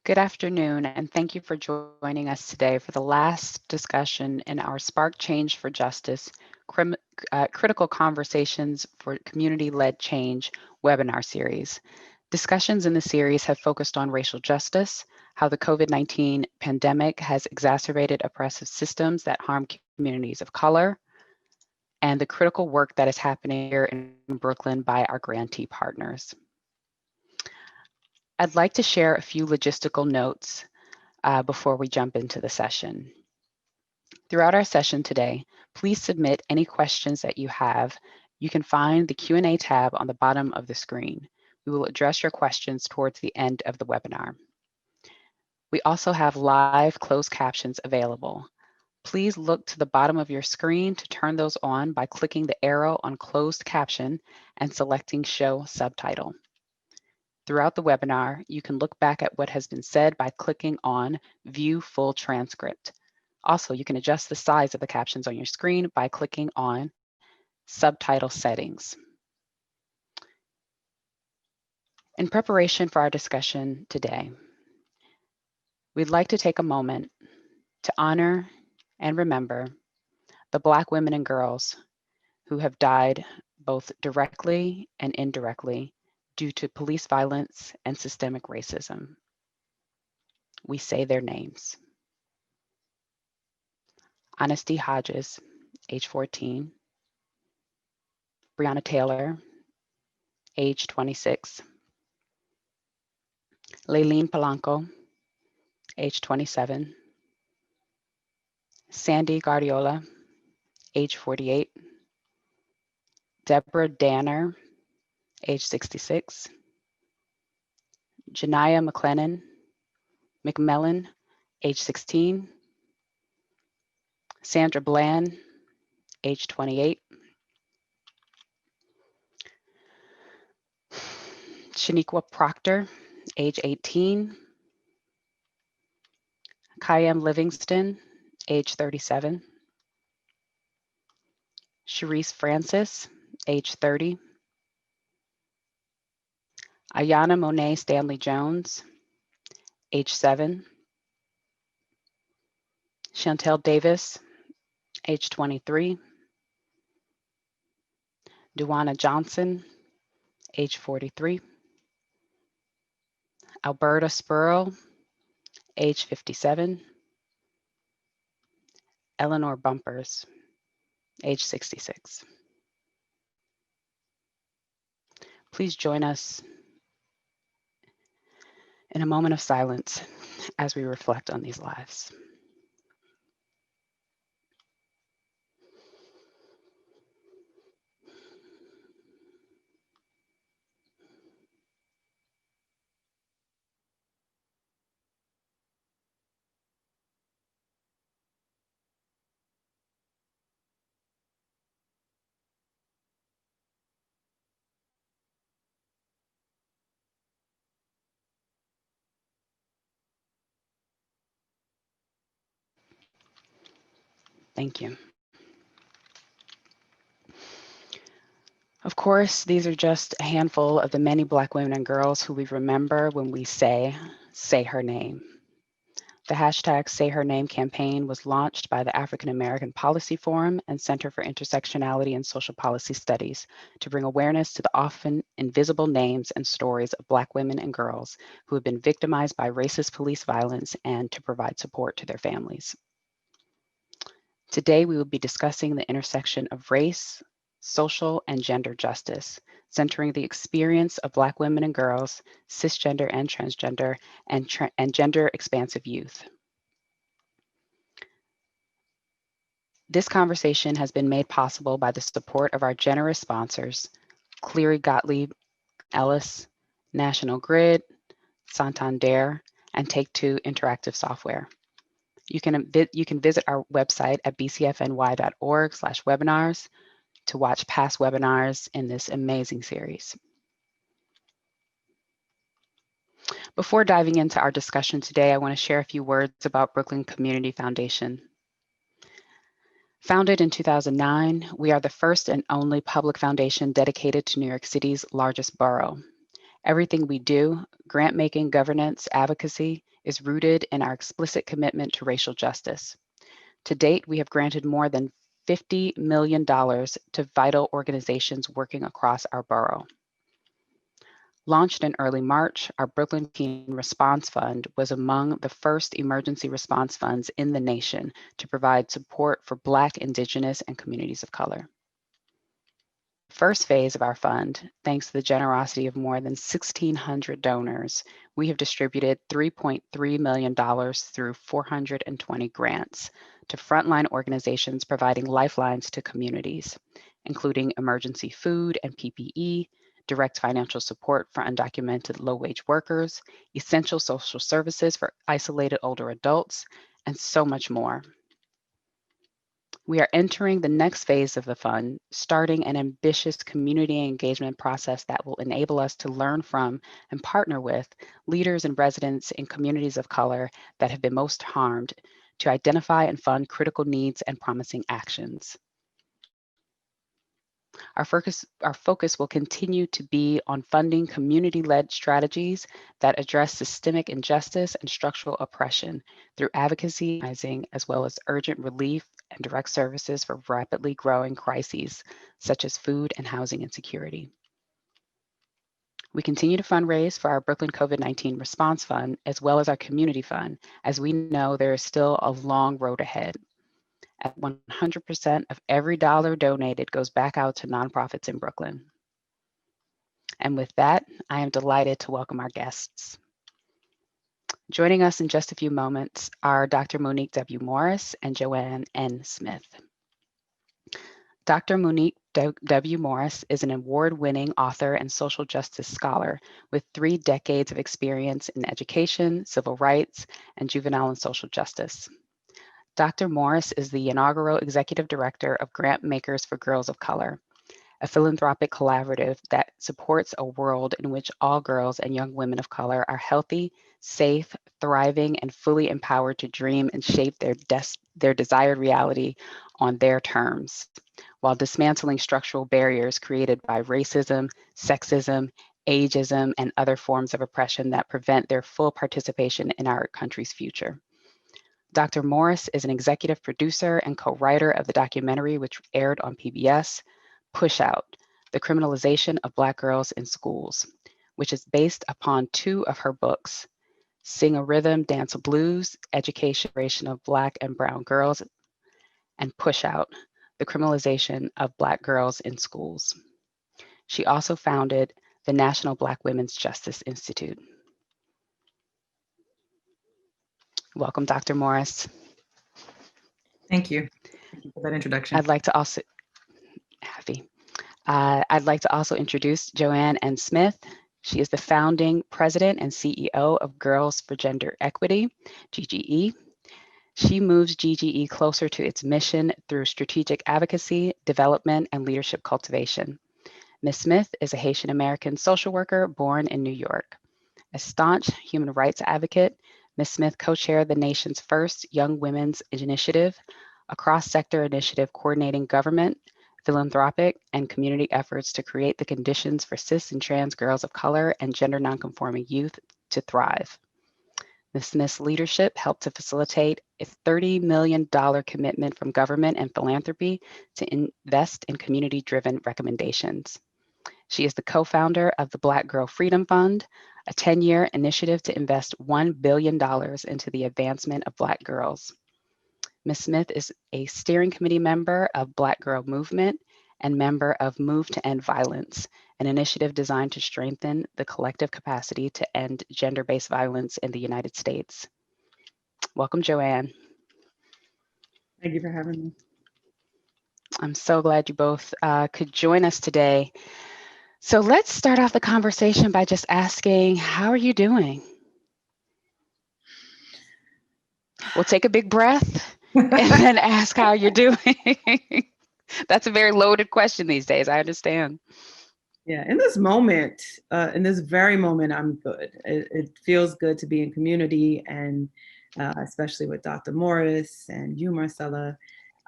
Good afternoon, and thank you for joining us today for the last discussion in our Spark Change for Justice Critical Conversations for Community-Led Change webinar series. Discussions in the series have focused on racial justice, how the COVID-19 pandemic has exacerbated oppressive systems that harm communities of color, and the critical work that is happening here in Brooklyn by our grantee partners. I'd like to share a few logistical notes before we jump into the session. Throughout our session today, please submit any questions that you have. You can find the Q&A tab on the bottom of the screen. We will address your questions towards the end of the webinar. We also have live closed captions available. Please look to the bottom of your screen to turn those on by clicking the arrow on closed caption and selecting show subtitle. Throughout the webinar, you can look back at what has been said by clicking on View Full Transcript. Also, you can adjust the size of the captions on your screen by clicking on Subtitle Settings. In preparation for our discussion today, we'd like to take a moment to honor and remember the Black women and girls who have died both directly and indirectly due to police violence and systemic racism. We say their names. Honesty Hodges, age 14. Breonna Taylor, age 26. Layleen Polanco, age 27. Sandy Guardiola, age 48. Deborah Danner, age 66. Janiyah McMillan, age 16. Sandra Bland, age 28. Shaniqua Proctor, age 18. Kayem Livingston, age 37. Sharice Francis, age 30. Ayana Monet Stanley Jones, age 7. Chantel Davis, age 23. Duana Johnson, age 43. Alberta Spurl, age 57. Eleanor Bumpers, age 66. Please join us in a moment of silence as we reflect on these lives. Thank you. Of course, these are just a handful of the many Black women and girls who we remember when we say her name. The hashtag Say Her Name campaign was launched by the African American Policy Forum and Center for Intersectionality and Social Policy Studies to bring awareness to the often invisible names and stories of Black women and girls who have been victimized by racist police violence and to provide support to their families. Today, we will be discussing the intersection of race, social, and gender justice, centering the experience of Black women and girls, cisgender and transgender, and gender expansive youth. This conversation has been made possible by the support of our generous sponsors, Cleary Gottlieb Ellis, National Grid, Santander, and Take-Two Interactive Software. You can visit our website at bcfny.org/webinars to watch past webinars in this amazing series. Before diving into our discussion today, I want to share a few words about Brooklyn Community Foundation. Founded in 2009, we are the first and only public foundation dedicated to New York City's largest borough. Everything we do, grant making, governance, advocacy, is rooted in our explicit commitment to racial justice. To date, we have granted more than $50 million to vital organizations working across our borough. Launched in early March, our Brooklyn Teen Response Fund was among the first emergency response funds in the nation to provide support for Black, Indigenous, and communities of color. First phase of our fund, thanks to the generosity of more than 1,600 donors, we have distributed $3.3 million through 420 grants to frontline organizations providing lifelines to communities, including emergency food and PPE, direct financial support for undocumented low-wage workers, essential social services for isolated older adults, and so much more. We are entering the next phase of the fund, starting an ambitious community engagement process that will enable us to learn from and partner with leaders and residents in communities of color that have been most harmed to identify and fund critical needs and promising actions. Our focus will continue to be on funding community-led strategies that address systemic injustice and structural oppression through advocacy, as well as urgent relief and direct services for rapidly growing crises, such as food and housing insecurity. We continue to fundraise for our Brooklyn COVID-19 Response Fund, as well as our Community Fund, as we know there is still a long road ahead. At 100% of every dollar donated goes back out to nonprofits in Brooklyn. And with that, I am delighted to welcome our guests. Joining us in just a few moments are Dr. Monique W. Morris and Joanne N. Smith. Dr. Monique W. Morris is an award-winning author and social justice scholar with 3 decades of experience in education, civil rights, and juvenile and social justice. Dr. Morris is the inaugural executive director of Grant Makers for Girls of Color, a philanthropic collaborative that supports a world in which all girls and young women of color are healthy, safe, thriving, and fully empowered to dream and shape their desired reality on their terms, while dismantling structural barriers created by racism, sexism, ageism, and other forms of oppression that prevent their full participation in our country's future. Dr. Morris is an executive producer and co-writer of the documentary which aired on PBS, Push Out, The Criminalization of Black Girls in Schools, which is based upon 2 of her books, Sing a Rhythm, Dance a Blues, Education of Black and Brown Girls, and Push Out, The Criminalization of Black Girls in Schools. She also founded the National Black Women's Justice Institute. Welcome, Dr. Morris. Thank you. Thank you for that introduction. I'd like to also introduce Joanne N. Smith. She is the founding president and CEO of Girls for Gender Equity, GGE. She moves GGE closer to its mission through strategic advocacy, development, and leadership cultivation. Ms. Smith is a Haitian American social worker born in New York. A staunch human rights advocate, Ms. Smith co-chaired the nation's first Young Women's Initiative, a cross-sector initiative coordinating government, philanthropic, and community efforts to create the conditions for cis and trans girls of color and gender nonconforming youth to thrive. Ms. Smith's leadership helped to facilitate a $30 million commitment from government and philanthropy to invest in community-driven recommendations. She is the co-founder of the Black Girl Freedom Fund, a 10-year initiative to invest $1 billion into the advancement of Black girls. Ms. Smith is a steering committee member of Black Girl Movement and member of Move to End Violence, an initiative designed to strengthen the collective capacity to end gender-based violence in the United States. Welcome, Joanne. Thank you for having me. I'm so glad you both could join us today. So let's start off the conversation by just asking, how are you doing? We'll take a big breath and then ask how you're doing. That's a very loaded question these days, I understand. Yeah, in this moment, in this very moment, I'm good. It feels good to be in community, and especially with Dr. Morris and you, Marcella.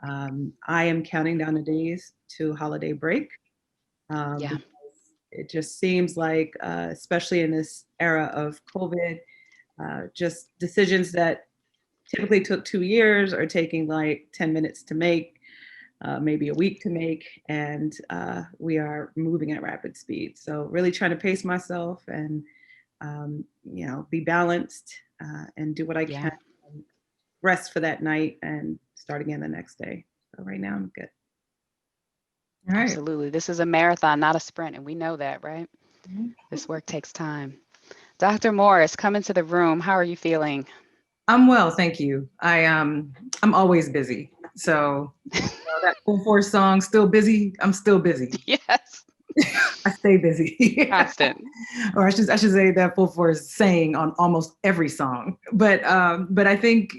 I am counting down the days to holiday break. Because it just seems like, especially in this era of COVID, just decisions that typically took 2 years are taking like 10 minutes to make, maybe a week to make, and we are moving at rapid speed. So really trying to pace myself and be balanced and do what I Yeah, can, rest for that night, and start again the next day. So right now I'm good. All right. absolutely. This is a marathon, not a sprint, and we know that, right? This work takes time. Dr. Morris, come into the room. How are you feeling? I'm well, thank you. I'm always busy. So that full force song, still busy. I'm still busy. Yes, I stay busy. constant. Or I should say that full force saying on almost every song. But I think,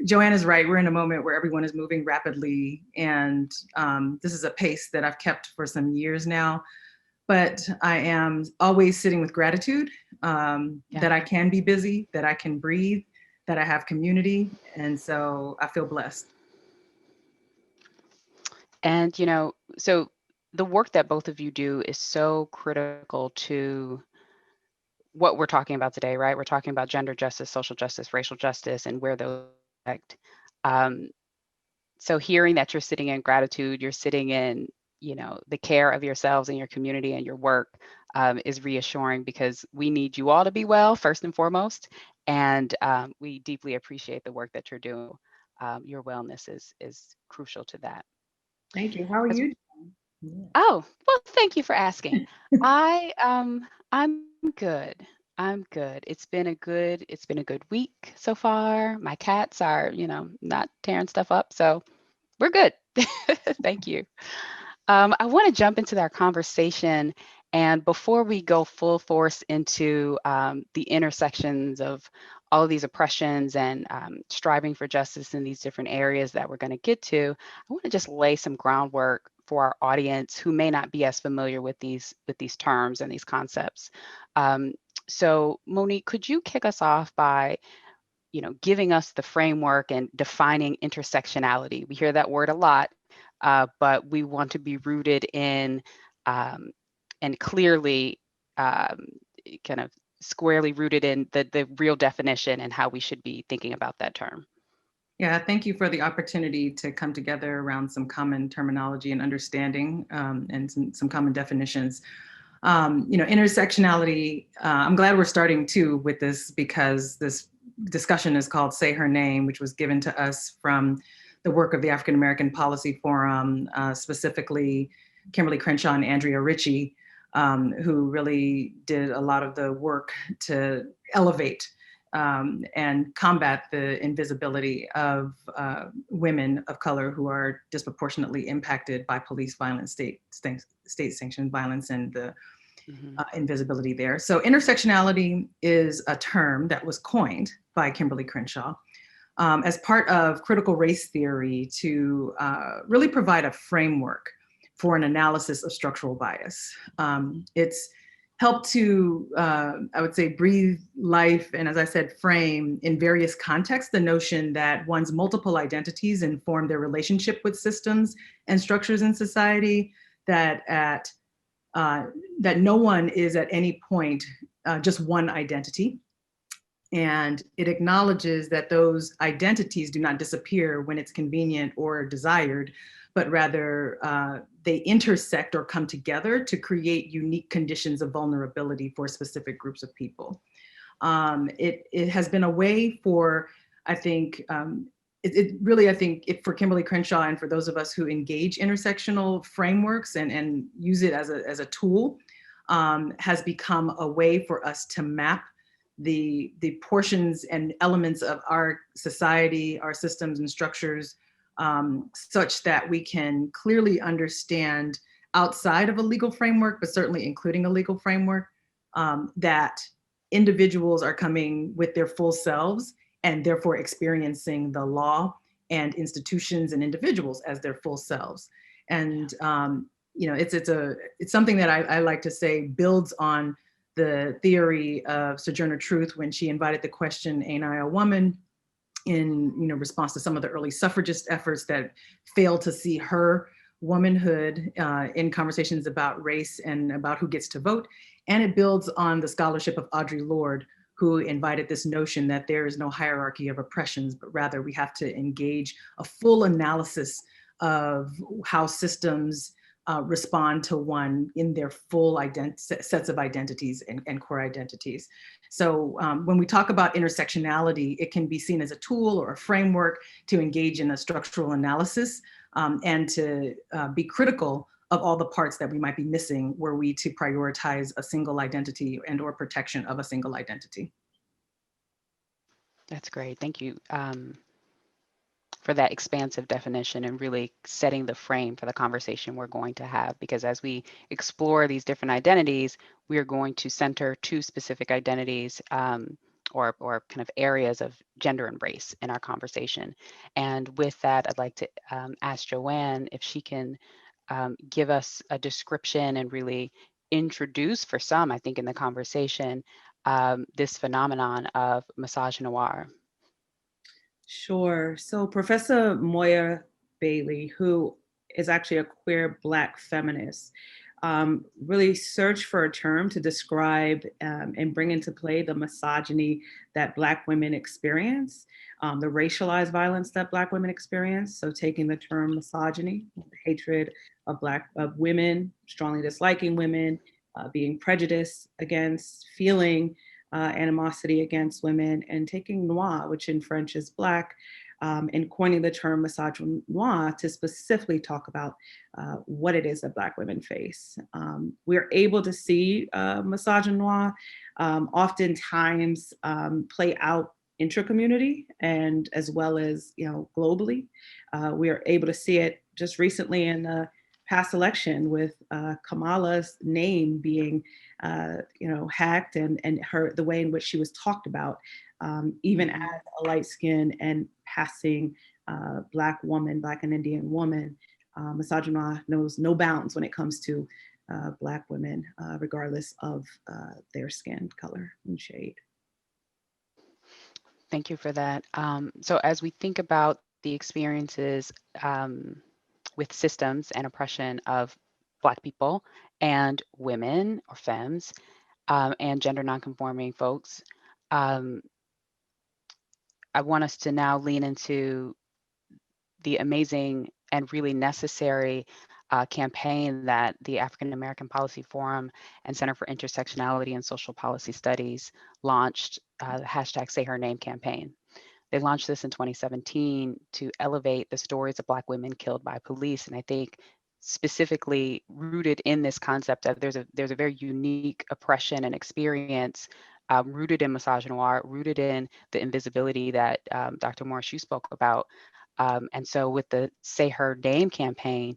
Joanne is right. We're in a moment where everyone is moving rapidly, and this is a pace that I've kept for some years now. But I am always sitting with gratitude that I can be busy, that I can breathe, that I have community. And so I feel blessed. And, so the work that both of you do is so critical to what we're talking about today, right? We're talking about gender justice, social justice, racial justice, and where those affect. Um, so hearing that you're sitting in gratitude, you're sitting in, the care of yourselves and your community and your work is reassuring, because we need you all to be well, first and foremost. And we deeply appreciate the work that you're doing. Your wellness is crucial to that. Thank you. How are As you? Oh, well, thank you for asking. I'm good. I'm good. It's been a good week so far. My cats are, not tearing stuff up, so we're good. Thank you. I want to jump into our conversation, and before we go full force into the intersections of all of these oppressions and striving for justice in these different areas that we're going to get to, I want to just lay some groundwork for our audience who may not be as familiar with these terms and these concepts. So, Monique, could you kick us off by giving us the framework and defining intersectionality? We hear that word a lot, but we want to be rooted in and clearly kind of squarely rooted in the real definition and how we should be thinking about that term. Yeah, thank you for the opportunity to come together around some common terminology and understanding and some common definitions. Intersectionality, I'm glad we're starting too with this, because this discussion is called Say Her Name, which was given to us from the work of the African American Policy Forum, specifically Kimberly Crenshaw and Andrea Ritchie, who really did a lot of the work to elevate and combat the invisibility of women of color who are disproportionately impacted by police violence, state-sanctioned violence, and the invisibility there. So intersectionality is a term that was coined by Kimberly Crenshaw as part of critical race theory to really provide a framework for an analysis of structural bias. It's helped to, I would say, breathe life and, as I said, frame in various contexts the notion that one's multiple identities inform their relationship with systems and structures in society, that no one is at any point just one identity. And it acknowledges that those identities do not disappear when it's convenient or desired, but rather they intersect or come together to create unique conditions of vulnerability for specific groups of people. It has been a way for, I think, for Kimberly Crenshaw and for those of us who engage intersectional frameworks and use it as a tool, has become a way for us to map the portions and elements of our society, our systems and structures, such that we can clearly understand outside of a legal framework, but certainly including a legal framework, that individuals are coming with their full selves and therefore experiencing the law and institutions and individuals as their full selves. And it's something that I like to say builds on the theory of Sojourner Truth when she invited the question, "Ain't I a woman?" in response to some of the early suffragist efforts that failed to see her womanhood in conversations about race and about who gets to vote. And it builds on the scholarship of Audre Lorde, who invited this notion that there is no hierarchy of oppressions, but rather we have to engage a full analysis of how systems respond to one in their full sets of identities and core identities. So when we talk about intersectionality, it can be seen as a tool or a framework to engage in a structural analysis and to be critical of all the parts that we might be missing were we to prioritize a single identity and or protection of a single identity. That's great. Thank you for that expansive definition and really setting the frame for the conversation we're going to have. Because as we explore these different identities, we are going to center two specific identities or kind of areas of gender and race in our conversation. And with that, I'd like to ask Joanne if she can give us a description and really introduce for some, I think, in the conversation, this phenomenon of misogynoir. Sure. So Professor Moya Bailey, who is actually a queer Black feminist, really searched for a term to describe and bring into play the misogyny that Black women experience, the racialized violence that Black women experience. So taking the term misogyny, hatred of women, strongly disliking women, being prejudiced against, feeling animosity against women, and taking noir, which in French is Black, and coining the term misogynoir to specifically talk about what it is that Black women face. We're able to see misogynoir oftentimes play out intra-community and as well as globally. We are able to see it just recently in the past election with Kamala's name being hacked and the way in which she was talked about, even as a light-skinned and passing Black woman, Black and Indian woman. Misogynoir knows no bounds when it comes to Black women, regardless of their skin color and shade. Thank you for that. So as we think about the experiences with systems and oppression of Black people and women or femmes and gender nonconforming folks, I want us to now lean into the amazing and really necessary campaign that the African American Policy Forum and Center for Intersectionality and Social Policy Studies launched, the hashtag Say Her Name campaign. They launched this in 2017 to elevate the stories of Black women killed by police. And I think specifically rooted in this concept of there's a very unique oppression and experience rooted in misogynoir, rooted in the invisibility that Dr. Morris, you spoke about. And so with the Say Her Name campaign,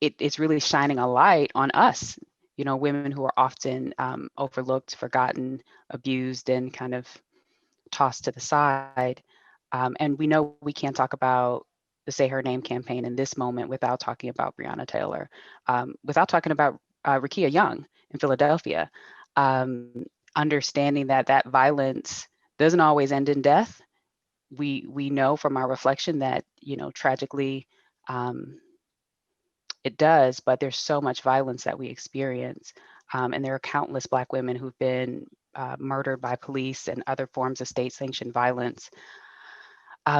it's really shining a light on us, women who are often overlooked, forgotten, abused, and kind of tossed to the side. And we know we can't talk about the Say Her Name campaign in this moment without talking about Breonna Taylor, without talking about Rekia Young in Philadelphia, understanding that violence doesn't always end in death. We know from our reflection that, tragically, it does, but there's so much violence that we experience. And there are countless Black women who've been murdered by police and other forms of state-sanctioned violence.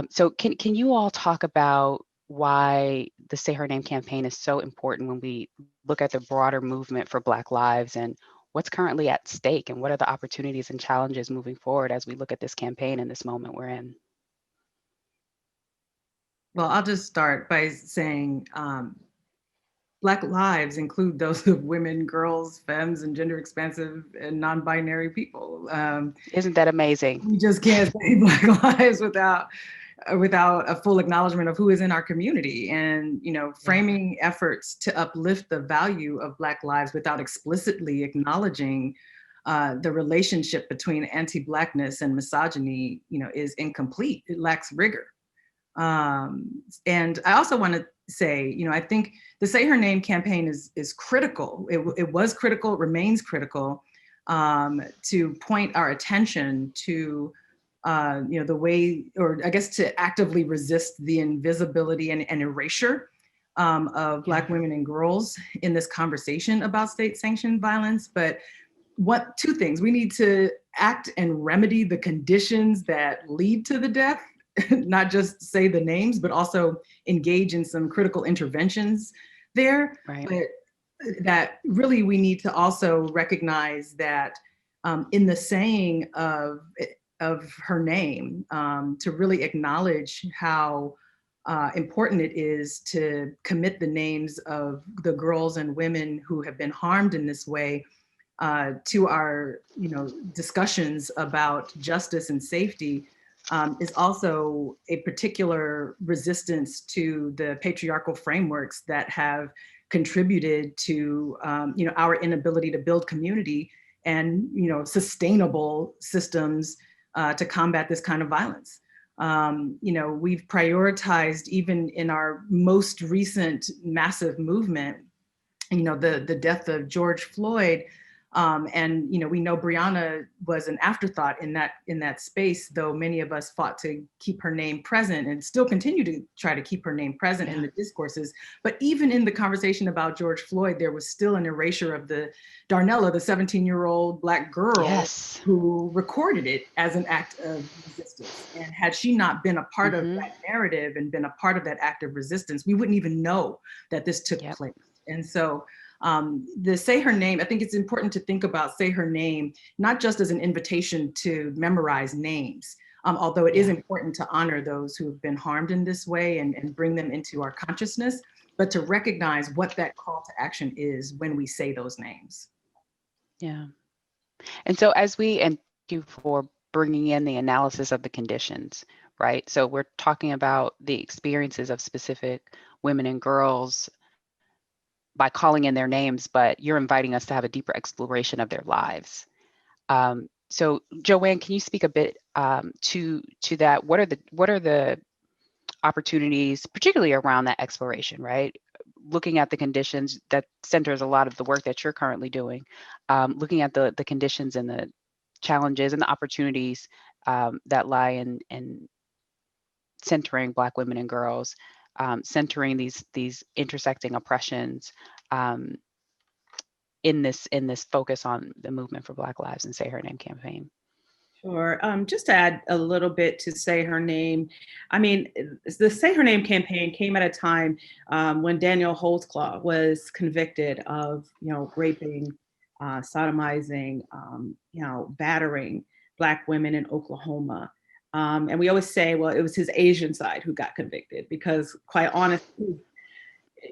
So can you all talk about why the Say Her Name campaign is so important when we look at the broader movement for Black lives and what's currently at stake and what are the opportunities and challenges moving forward as we look at this campaign in this moment we're in? Well, I'll just start by saying Black lives include those of women, girls, femmes, and gender expansive and non-binary people. Isn't that amazing? We just can't say Black lives without a full acknowledgement of who is in our community, and framing efforts to uplift the value of Black lives without explicitly acknowledging the relationship between anti-Blackness and misogyny, is incomplete. It lacks rigor. And I also want to say, I think the Say Her Name campaign is critical. It was critical, it remains critical to point our attention to, the way, or I guess to actively resist the invisibility and erasure of Black women and girls in this conversation about state-sanctioned violence. But two things. We need to act and remedy the conditions that lead to the death, not just say the names, but also engage in some critical interventions there. Right. But that really we need to also recognize that in the saying of her name, to really acknowledge how important it is to commit the names of the girls and women who have been harmed in this way to our, discussions about justice and safety, is also a particular resistance to the patriarchal frameworks that have contributed to, our inability to build community and, sustainable systems to combat this kind of violence. We've prioritized, even in our most recent massive movement, the death of George Floyd. And we know Breonna was an afterthought in that space, though many of us fought to keep her name present and still continue to try to keep her name present in the discourses. But even in the conversation about George Floyd, there was still an erasure of the Darnella, the 17-year-old Black girl who recorded it as an act of resistance. And had she not been a part of that narrative and been a part of that act of resistance, we wouldn't even know that this took place. And so the Say Her Name, I think it's important to think about Say Her Name, not just as an invitation to memorize names, although it is important to honor those who have been harmed in this way and bring them into our consciousness, but to recognize what that call to action is when we say those names. Yeah. And so and thank you for bringing in the analysis of the conditions, right? So we're talking about the experiences of specific women and girls by calling in their names, but you're inviting us to have a deeper exploration of their lives. So Joanne, can you speak a bit to that? What are the opportunities, particularly around that exploration, right? Looking at the conditions, that centers a lot of the work that you're currently doing. Looking at the conditions and the challenges and the opportunities that lie in centering Black women and girls, centering these intersecting oppressions, in this focus on the movement for Black Lives and Say Her Name campaign. Sure. Just to add a little bit to Say Her Name, I mean, the Say Her Name campaign came at a time when Daniel Holtzclaw was convicted of, raping, sodomizing, battering Black women in Oklahoma. And we always say, well, it was his Asian side who got convicted, because quite honestly,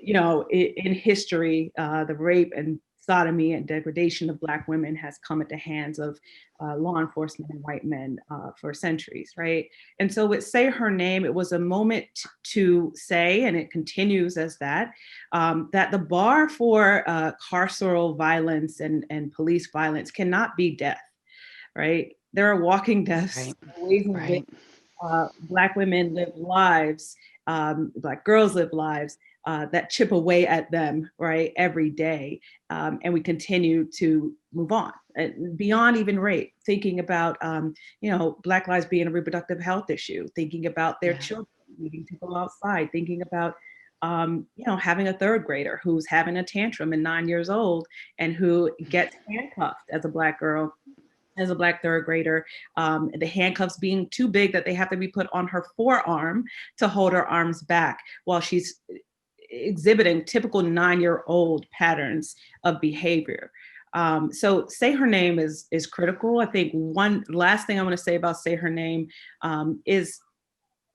in history, the rape and sodomy and degradation of Black women has come at the hands of law enforcement and white men for centuries, right? And so with Say Her Name, it was a moment to say, and it continues as that the bar for carceral violence and police violence cannot be death, right? There are walking deaths, ways in which Black women live lives, Black girls live lives that chip away at them, right, every day. And we continue to move on beyond even rape, thinking about, Black lives being a reproductive health issue, thinking about their children needing to go outside, thinking about, having a third grader who's having a tantrum and 9 years old and who gets handcuffed as a Black girl, as a Black third grader, the handcuffs being too big that they have to be put on her forearm to hold her arms back while she's exhibiting typical 9-year-old patterns of behavior. So Say Her Name is critical. I think one last thing I want to say about Say Her Name is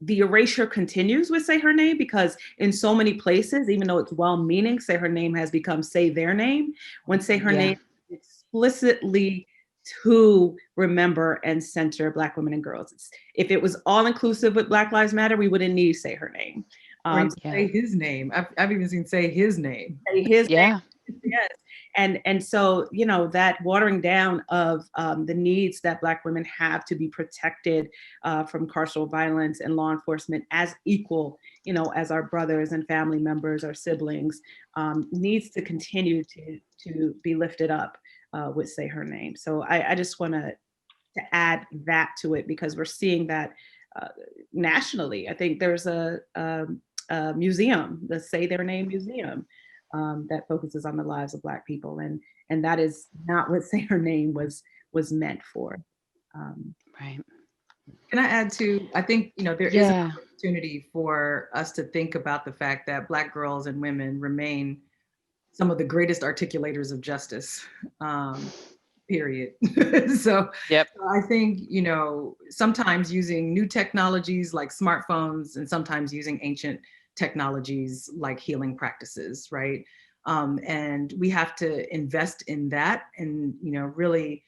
the erasure continues with Say Her Name, because in so many places, even though it's well-meaning, Say Her Name has become Say Their Name, when Say Her Name explicitly to remember and center Black women and girls. If it was all inclusive with Black Lives Matter, we wouldn't need Say Her Name. Say his name. I've even seen Say His Name. Say his name. Yes. And so, that watering down of the needs that Black women have to be protected from carceral violence and law enforcement as equal, as our brothers and family members, our siblings, needs to continue to be lifted up with Say Her Name. So I just want to add that to it, because we're seeing that nationally. I think there's a museum, the Say Their Name Museum, that focuses on the lives of Black people, and that is not what Say Her Name was meant for. Right. Can I add to, I think, there is an Yeah. opportunity for us to think about the fact that Black girls and women remain some of the greatest articulators of justice, period. So Yep. I think, sometimes using new technologies like smartphones and sometimes using ancient technologies like healing practices, right? And we have to invest in that and, really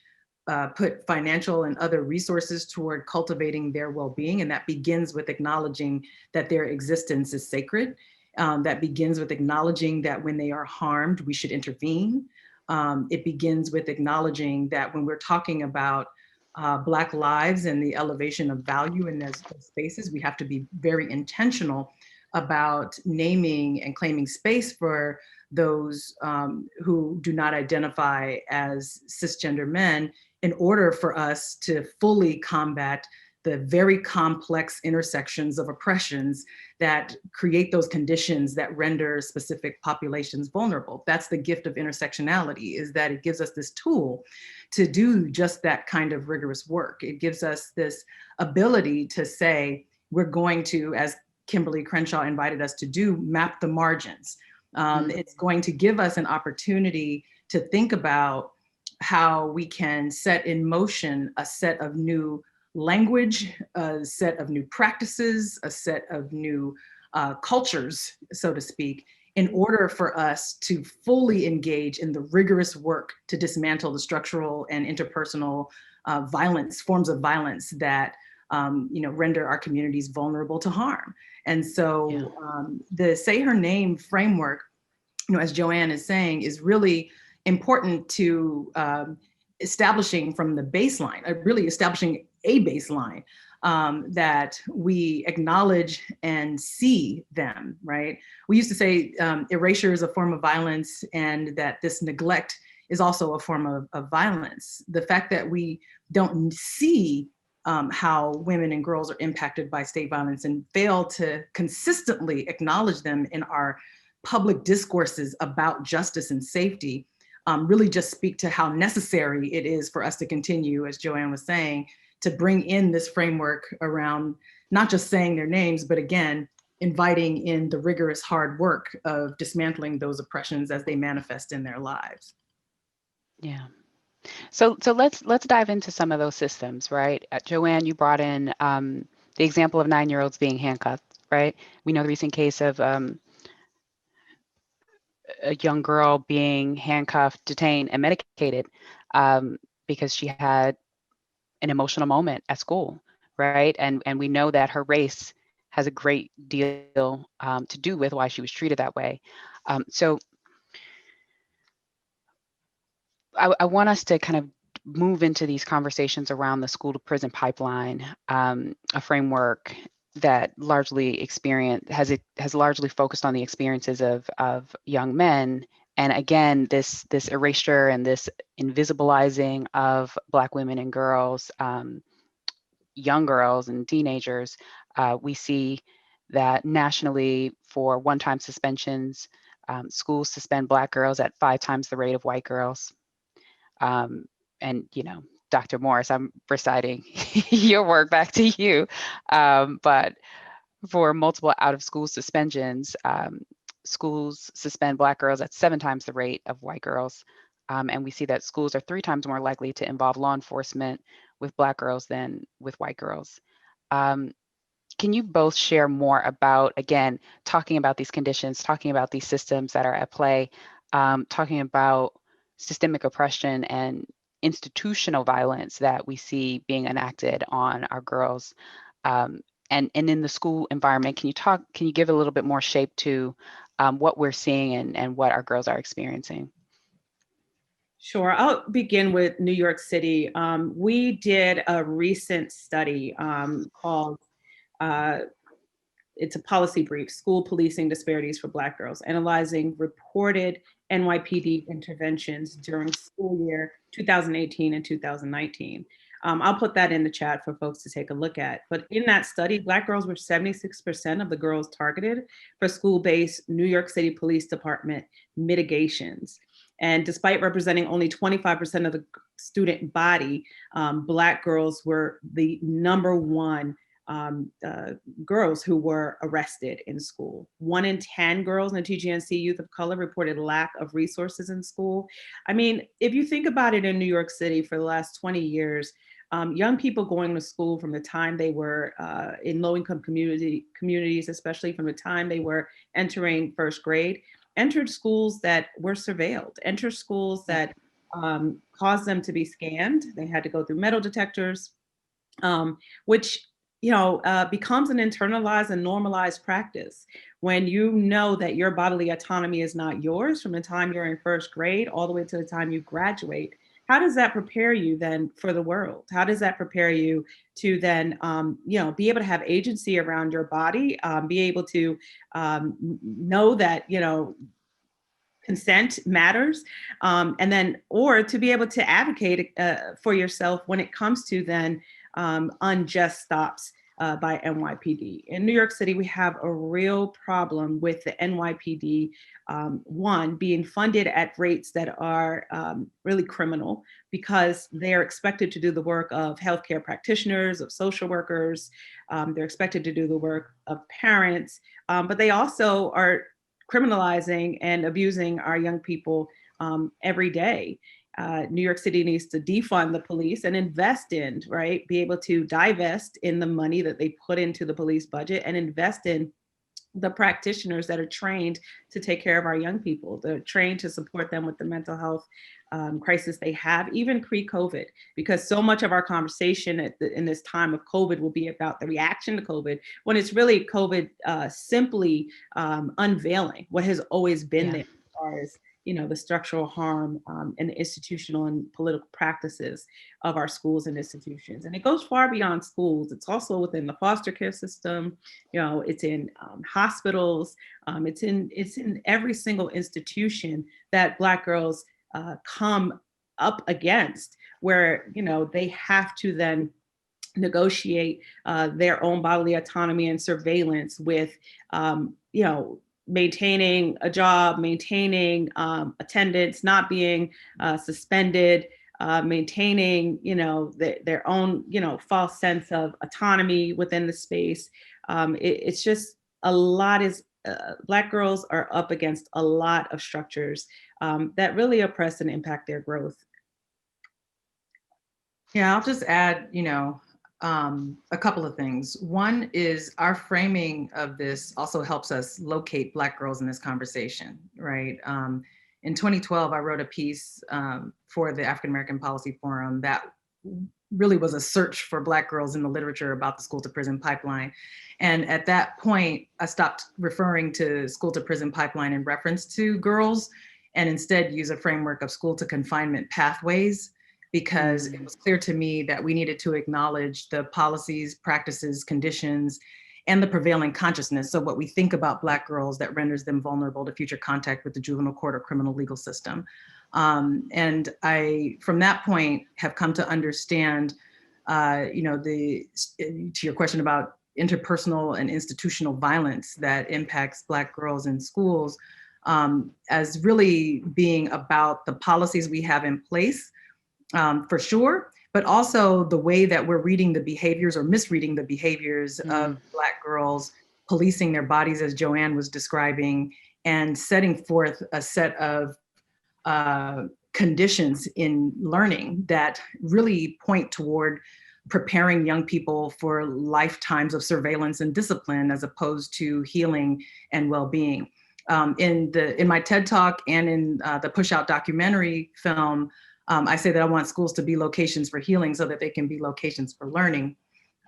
put financial and other resources toward cultivating their well-being. And that begins with acknowledging that their existence is sacred. That begins with acknowledging that when they are harmed, we should intervene. It begins with acknowledging that when we're talking about Black lives and the elevation of value in those spaces, we have to be very intentional about naming and claiming space for those who do not identify as cisgender men in order for us to fully combat the very complex intersections of oppressions that create those conditions that render specific populations vulnerable. That's the gift of intersectionality, is that it gives us this tool to do just that kind of rigorous work. It gives us this ability to say, we're going to, as Kimberly Crenshaw invited us to do, map the margins. It's going to give us an opportunity to think about how we can set in motion a set of new language, a set of new practices, a set of new cultures, so to speak, in order for us to fully engage in the rigorous work to dismantle the structural and interpersonal violence, forms of violence that render our communities vulnerable to harm. And so the Say Her Name framework, as Joanne is saying, is really important to establishing from the baseline, really establishing a baseline that we acknowledge and see them, right? We used to say erasure is a form of violence and that this neglect is also a form of violence. The fact that we don't see how women and girls are impacted by state violence and fail to consistently acknowledge them in our public discourses about justice and safety really just speak to how necessary it is for us to continue, as Joanne was saying, to bring in this framework around not just saying their names, but again, inviting in the rigorous hard work of dismantling those oppressions as they manifest in their lives. Yeah. So let's dive into some of those systems, right? Joanne, you brought in the example of 9-year-olds being handcuffed, right? We know the recent case of a young girl being handcuffed, detained, and medicated because she had an emotional moment at school, right? And we know that her race has a great deal to do with why she was treated that way. So I want us to kind of move into these conversations around the school to prison pipeline, a framework that largely has largely focused on the experiences of young men. And again, this erasure and this invisibilizing of Black women and girls, young girls and teenagers, we see that nationally for one-time suspensions, schools suspend Black girls at 5 times the rate of white girls. And Dr. Morris, I'm reciting your work back to you. But for multiple out-of-school suspensions, schools suspend Black girls at 7 times the rate of white girls. And we see that schools are 3 times more likely to involve law enforcement with Black girls than with white girls. Can you both share more about, again, talking about these conditions, talking about these systems that are at play, talking about systemic oppression and institutional violence that we see being enacted on our girls, and in the school environment? Can you give a little bit more shape to what we're seeing and what our girls are experiencing? Sure. I'll begin with New York City. We did a recent study called, it's a policy brief, School Policing Disparities for Black Girls, analyzing reported NYPD interventions during school year 2018 and 2019. I'll put that in the chat for folks to take a look at. But in that study, Black girls were 76% of the girls targeted for school-based New York City Police Department mitigations. And despite representing only 25% of the student body, Black girls were the #1 girls who were arrested in school. 1 in 10 girls in TGNC youth of color reported lack of resources in school. I mean, if you think about it, in New York City for the last 20 years, young people going to school from the time they were in low-income communities, especially from the time they were entering first grade, entered schools that were surveilled, entered schools that caused them to be scanned. They had to go through metal detectors, which becomes an internalized and normalized practice. When you know that your bodily autonomy is not yours from the time you're in first grade all the way to the time you graduate, how does that prepare you then for the world? How does that prepare you to then, be able to have agency around your body, be able to know that, consent matters, and then, or to be able to advocate for yourself when it comes to then unjust stops by NYPD. In New York City, we have a real problem with the NYPD, one, being funded at rates that are really criminal, because they're expected to do the work of healthcare practitioners, of social workers, they're expected to do the work of parents, but they also are criminalizing and abusing our young people every day. New York City needs to defund the police and invest in, right, be able to divest in the money that they put into the police budget and invest in the practitioners that are trained to take care of our young people. They're trained to support them with the mental health crisis they have, even pre-COVID, because so much of our conversation in this time of COVID will be about the reaction to COVID, when it's really COVID simply unveiling what has always been there as far as the structural harm and the institutional and political practices of our schools and institutions. And it goes far beyond schools. It's also within the foster care system. It's in hospitals. It's in every single institution that Black girls come up against, where they have to then negotiate their own bodily autonomy and surveillance with maintaining a job, maintaining attendance, not being suspended, maintaining, their own, false sense of autonomy within the space. It's just a lot Black girls are up against a lot of structures that really oppress and impact their growth. Yeah, I'll just add, a couple of things. One is our framing of this also helps us locate Black girls in this conversation, right? In 2012, I wrote a piece for the African American Policy Forum that really was a search for Black girls in the literature about the school to prison pipeline. And at that point, I stopped referring to school to prison pipeline in reference to girls, and instead use a framework of school to confinement pathways, because it was clear to me that we needed to acknowledge the policies, practices, conditions, and the prevailing consciousness of what we think about Black girls that renders them vulnerable to future contact with the juvenile court or criminal legal system. And I, from that point, have come to understand, to your question about interpersonal and institutional violence that impacts Black girls in schools, as really being about the policies we have in place, for sure, but also the way that we're reading the behaviors or misreading the behaviors of Black girls, policing their bodies, as Joanne was describing, and setting forth a set of conditions in learning that really point toward preparing young people for lifetimes of surveillance and discipline, as opposed to healing and well-being. In my TED Talk and in the Push Out documentary film, I say that I want schools to be locations for healing so that they can be locations for learning.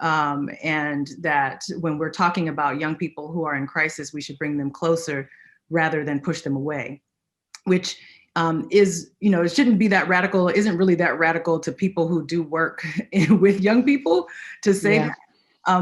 And that when we're talking about young people who are in crisis, we should bring them closer rather than push them away, which is, it shouldn't be that radical, isn't really that radical to people who do work with young people to say that.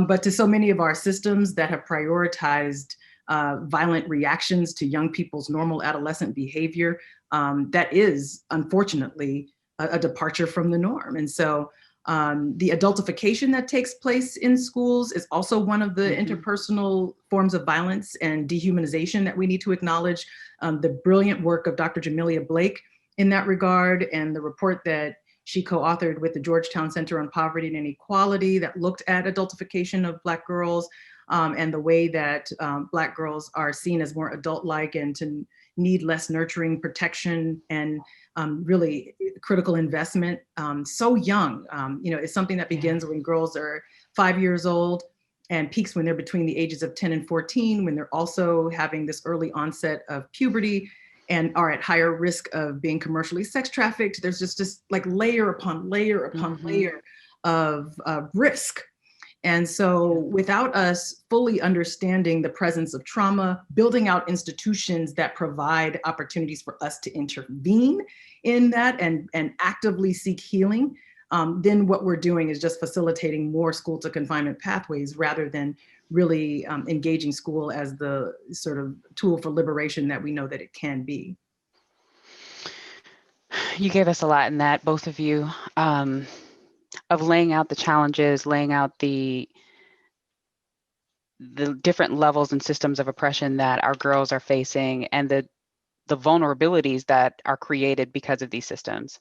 But to so many of our systems that have prioritized violent reactions to young people's normal adolescent behavior, that is unfortunately a departure from the norm. And so The adultification that takes place in schools is also one of the interpersonal forms of violence and dehumanization that we need to acknowledge. The brilliant work of Dr. Jamelia Blake in that regard, and the report that she co-authored with the Georgetown Center on Poverty and Inequality that looked at adultification of Black girls, and the way that Black girls are seen as more adult-like and to need less nurturing, protection, and really critical investment so young. You know, it's something that begins when girls are 5 years old and peaks when they're between the ages of 10 and 14, when they're also having this early onset of puberty and are at higher risk of being commercially sex trafficked. There's just like layer upon layer upon layer of risk. And so without us fully understanding the presence of trauma, building out institutions that provide opportunities for us to intervene in that and actively seek healing, then what we're doing is just facilitating more school to confinement pathways rather than really engaging school as the sort of tool for liberation that we know that it can be. You gave us a lot in that, both of you, of laying out the challenges, laying out the different levels and systems of oppression that our girls are facing, and the vulnerabilities that are created because of these systems.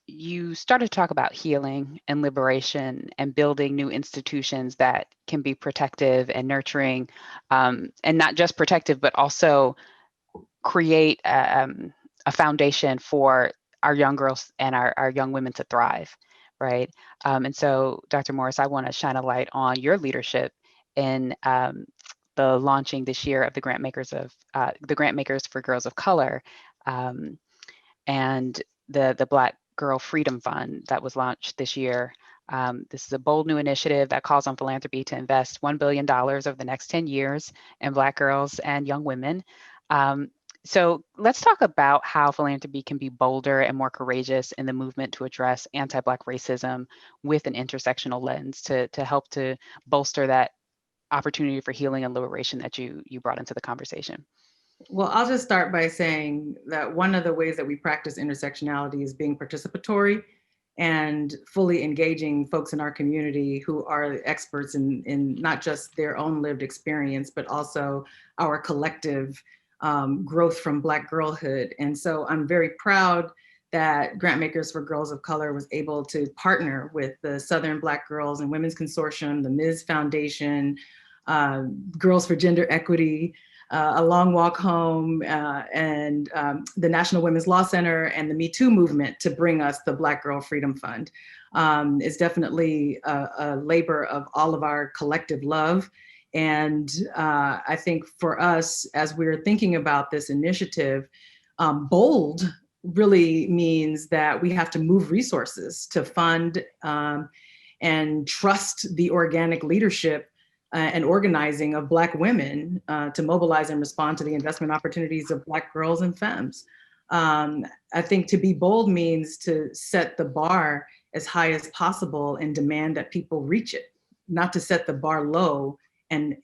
You started to talk about healing and liberation and building new institutions that can be protective and nurturing, and not just protective, but also create a foundation for our young girls and our young women to thrive, right? And so, Dr. Morris, I want to shine a light on your leadership in the launching this year of the Grant Makers for Girls of Color, and the Black Girl Freedom Fund that was launched this year. This is a bold new initiative that calls on philanthropy to invest $1 billion over the next 10 years in Black girls and young women. So let's talk about how philanthropy can be bolder and more courageous in the movement to address anti-Black racism with an intersectional lens to help to bolster that opportunity for healing and liberation that you brought into the conversation. Well, I'll just start by saying that one of the ways that we practice intersectionality is being participatory and fully engaging folks in our community who are experts in not just their own lived experience, but also our collective growth from Black girlhood. And so I'm very proud that Grantmakers for Girls of Color was able to partner with the Southern Black Girls and Women's Consortium, the Ms. Foundation, Girls for Gender Equity, A Long Walk Home, and the National Women's Law Center and the Me Too movement to bring us the Black Girl Freedom Fund. It's definitely a labor of all of our collective love. And I think for us, as we're thinking about this initiative, bold really means that we have to move resources to fund and trust the organic leadership and organizing of Black women to mobilize and respond to the investment opportunities of Black girls and femmes. I think to be bold means to set the bar as high as possible and demand that people reach it, not to set the bar low and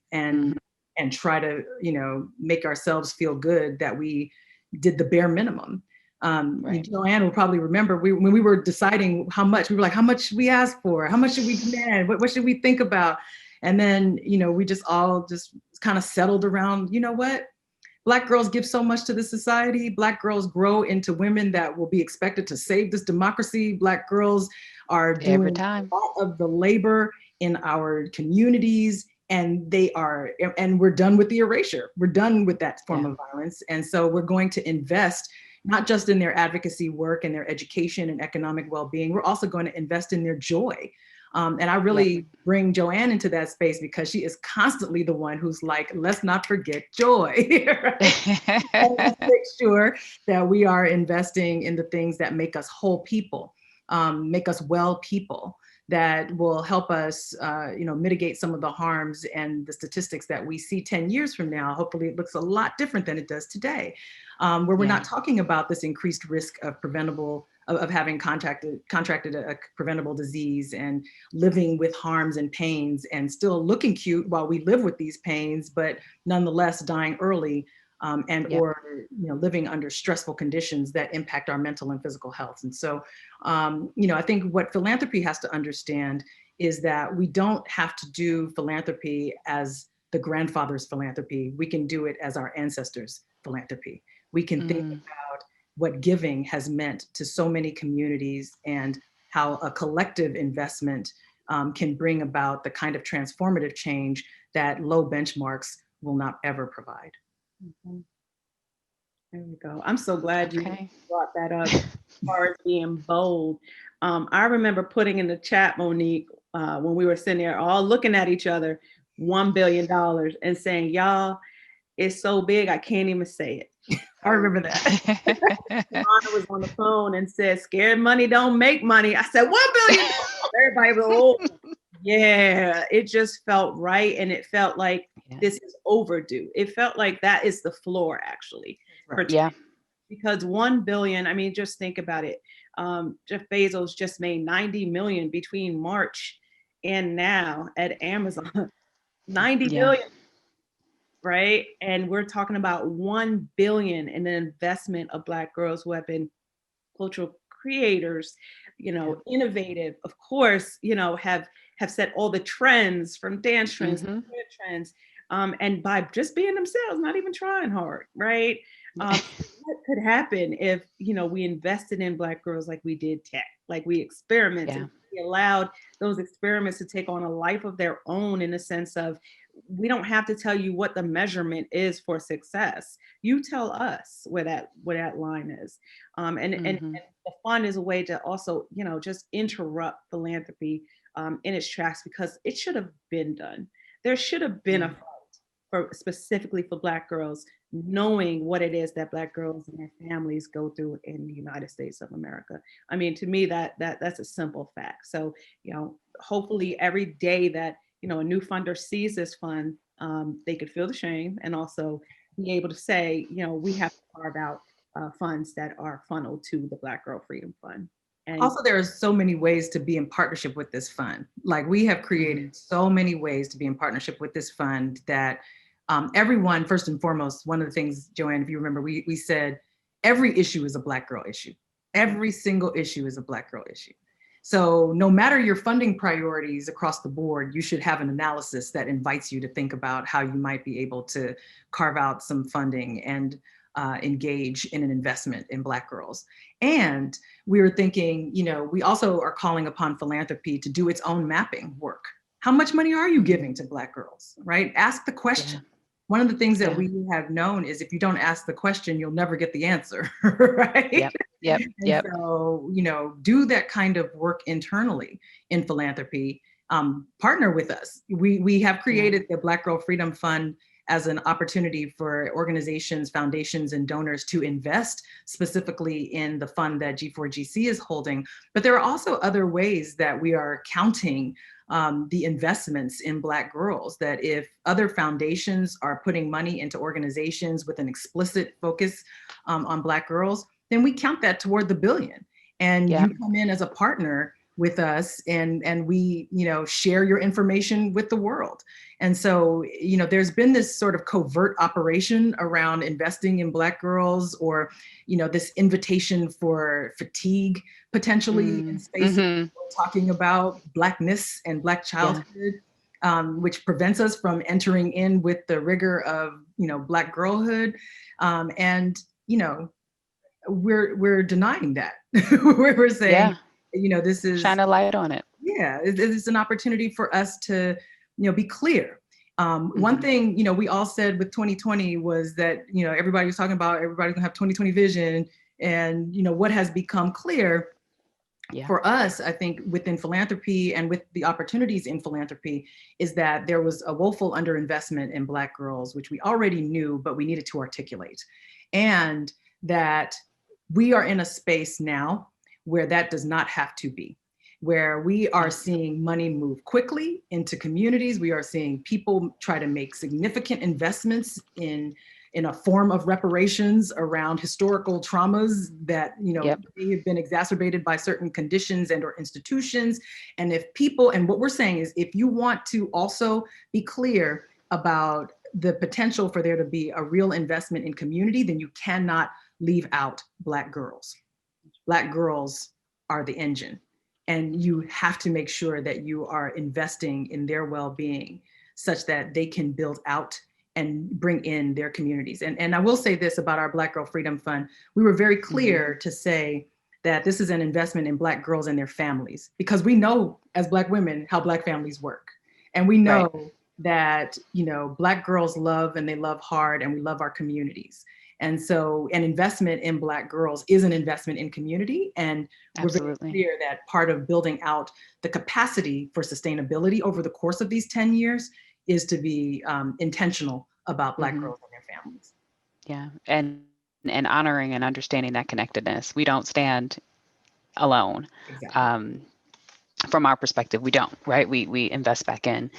try to, you know, make ourselves feel good that we did the bare minimum. Right. Joanne will probably remember when we were deciding how much, we were like, how much should we ask for? How much should we demand? What should we think about? And then, you know, we just all just kind of settled around, you know what? Black girls give so much to this society. Black girls grow into women that will be expected to save this democracy. Black girls are doing a lot of the labor in our communities, and we're done with the erasure. We're done with that form of violence. And so we're going to invest not just in their advocacy work and their education and economic well-being, we're also going to invest in their joy. And I really bring Joanne into that space because she is constantly the one who's like, let's not forget joy. Right? And let's make sure that we are investing in the things that make us whole people, make us well people, that will help us you know, mitigate some of the harms and the statistics that we see 10 years from now. Hopefully it looks a lot different than it does today, where we're not talking about this increased risk of having contracted a preventable disease and living with harms and pains and still looking cute while we live with these pains, but nonetheless dying early and Yep. or living under stressful conditions that impact our mental and physical health. And so, I think what philanthropy has to understand is that we don't have to do philanthropy as the grandfather's philanthropy. We can do it as our ancestors' philanthropy. We can think about what giving has meant to so many communities and how a collective investment can bring about the kind of transformative change that low benchmarks will not ever provide. Mhm. There we go. I'm so glad you Okay. brought that up as far as being bold. I remember putting in the chat, Monique, when we were sitting there all looking at each other, $1 billion and saying, y'all, it's so big, I can't even say it. I remember that. Lana was on the phone and said, scared money don't make money. I said, $1 billion. Everybody was, oh, yeah, it just felt right. And it felt like this is overdue. It felt like that is the floor, actually. Right. Yeah. Because 1 billion, I mean, just think about it. Jeff Bezos just made 90 million between March and now at Amazon. 90 billion, right? And we're talking about 1 billion in the investment of Black girls who have been cultural creators, innovative, of course, have set all the trends from dance trends to trends. And by just being themselves, not even trying hard, right? What could happen if, we invested in Black girls like we did tech, like we experimented, we allowed those experiments to take on a life of their own in the sense of, we don't have to tell you what the measurement is for success. You tell us where that line is. And the fund is a way to also, just interrupt philanthropy in its tracks, because it should have been done. There should have been a fund specifically for Black girls, knowing what it is that Black girls and their families go through in the United States of America. I mean, to me, that's a simple fact. So, hopefully every day that, a new funder sees this fund, they could feel the shame and also be able to say, we have to carve out funds that are funneled to the Black Girl Freedom Fund. And also, there are so many ways to be in partnership with this fund. Like, we have created so many ways to be in partnership with this fund that everyone, first and foremost, one of the things, Joanne, if you remember, we said every issue is a Black girl issue. Every single issue is a Black girl issue. So no matter your funding priorities across the board, you should have an analysis that invites you to think about how you might be able to carve out some funding and engage in an investment in Black girls. And we were thinking, we also are calling upon philanthropy to do its own mapping work. How much money are you giving to Black girls, right? Ask the question. One of the things that we have known is if you don't ask the question, you'll never get the answer, right? Yep. So, do that kind of work internally in philanthropy. Partner with us. We have created the Black Girl Freedom Fund as an opportunity for organizations, foundations, and donors to invest specifically in the fund that G4GC is holding. But there are also other ways that we are counting the investments in Black girls, that if other foundations are putting money into organizations with an explicit focus on Black girls, then we count that toward the billion. And you come in as a partner with us, and we, share your information with the world. And so, there's been this sort of covert operation around investing in Black girls, or, this invitation for fatigue potentially in spaces talking about Blackness and Black childhood, which prevents us from entering in with the rigor of, Black girlhood. We're denying that. We're saying, this is shine a light on it. Yeah, it's an opportunity for us to, be clear. One thing, we all said with 2020 was that, everybody was talking about everybody's gonna have 2020 vision, and what has become clear for us, I think, within philanthropy and with the opportunities in philanthropy, is that there was a woeful underinvestment in Black girls, which we already knew, but we needed to articulate. And that we are in a space now where that does not have to be, where we are seeing money move quickly into communities. We are seeing people try to make significant investments in a form of reparations around historical traumas that, may have been exacerbated by certain conditions and or institutions. And what we're saying is, if you want to also be clear about the potential for there to be a real investment in community, then you cannot leave out Black girls. Black girls are the engine, and you have to make sure that you are investing in their well-being such that they can build out and bring in their communities. And I will say this about our Black Girl Freedom Fund. We were very clear to say that this is an investment in Black girls and their families, because we know as Black women how Black families work. And we know that, you know, Black girls love, and they love hard, and we love our communities. And so an investment in Black girls is an investment in community. And we're very clear that part of building out the capacity for sustainability over the course of these 10 years is to be intentional about Black girls and their families. Yeah, and honoring and understanding that connectedness. We don't stand alone. Exactly. From our perspective, we don't, right? We invest back in.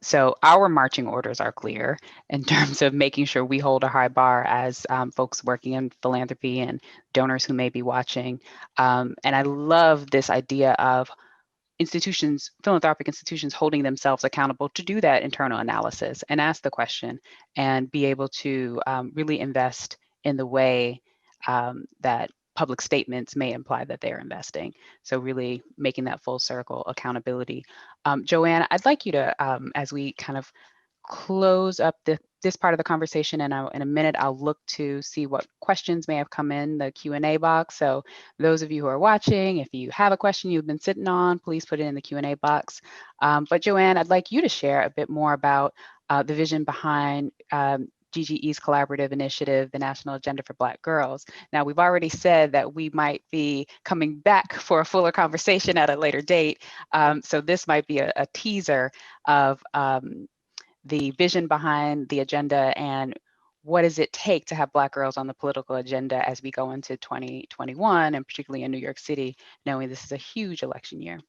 So our marching orders are clear in terms of making sure we hold a high bar as folks working in philanthropy and donors who may be watching. And I love this idea of institutions, philanthropic institutions, holding themselves accountable to do that internal analysis and ask the question and be able to really invest in the way that public statements may imply that they're investing. So really making that full circle accountability. Joanne, I'd like you to, as we kind of close up this part of the conversation, and in a minute I'll look to see what questions may have come in the Q&A box. So those of you who are watching, if you have a question you've been sitting on, please put it in the Q&A box. But Joanne, I'd like you to share a bit more about the vision behind GGE's collaborative initiative, the National Agenda for Black Girls. Now, we've already said that we might be coming back for a fuller conversation at a later date. So this might be a teaser of the vision behind the agenda and what does it take to have Black girls on the political agenda as we go into 2021, and particularly in New York City, knowing this is a huge election year?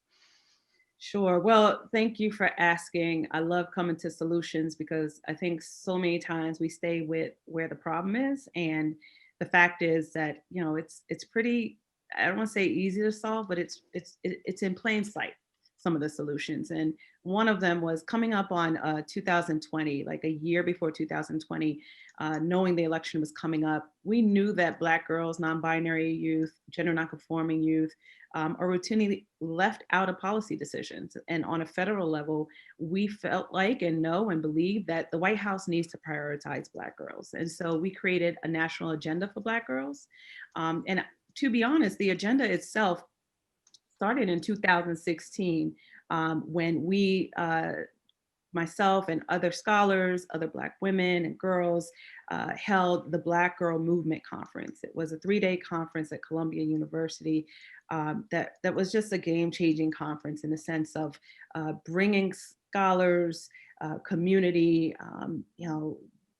Sure. Well, thank you for asking. I love coming to solutions because I think so many times we stay with where the problem is. And the fact is that, you know, it's pretty, I don't want to say easy to solve, but it's in plain sight, some of the solutions. And one of them was coming up on 2020, like a year before 2020, knowing the election was coming up. We knew that Black girls, non-binary youth, gender nonconforming youth, are routinely left out of policy decisions. And on a federal level, we felt like and know and believe that the White House needs to prioritize Black girls. And so we created a national agenda for Black girls. And to be honest, the agenda itself started in 2016 when we, myself and other scholars, other Black women and girls held the Black Girl Movement Conference. It was a 3-day conference at Columbia University that was just a game-changing conference in the sense of bringing scholars, community, you know,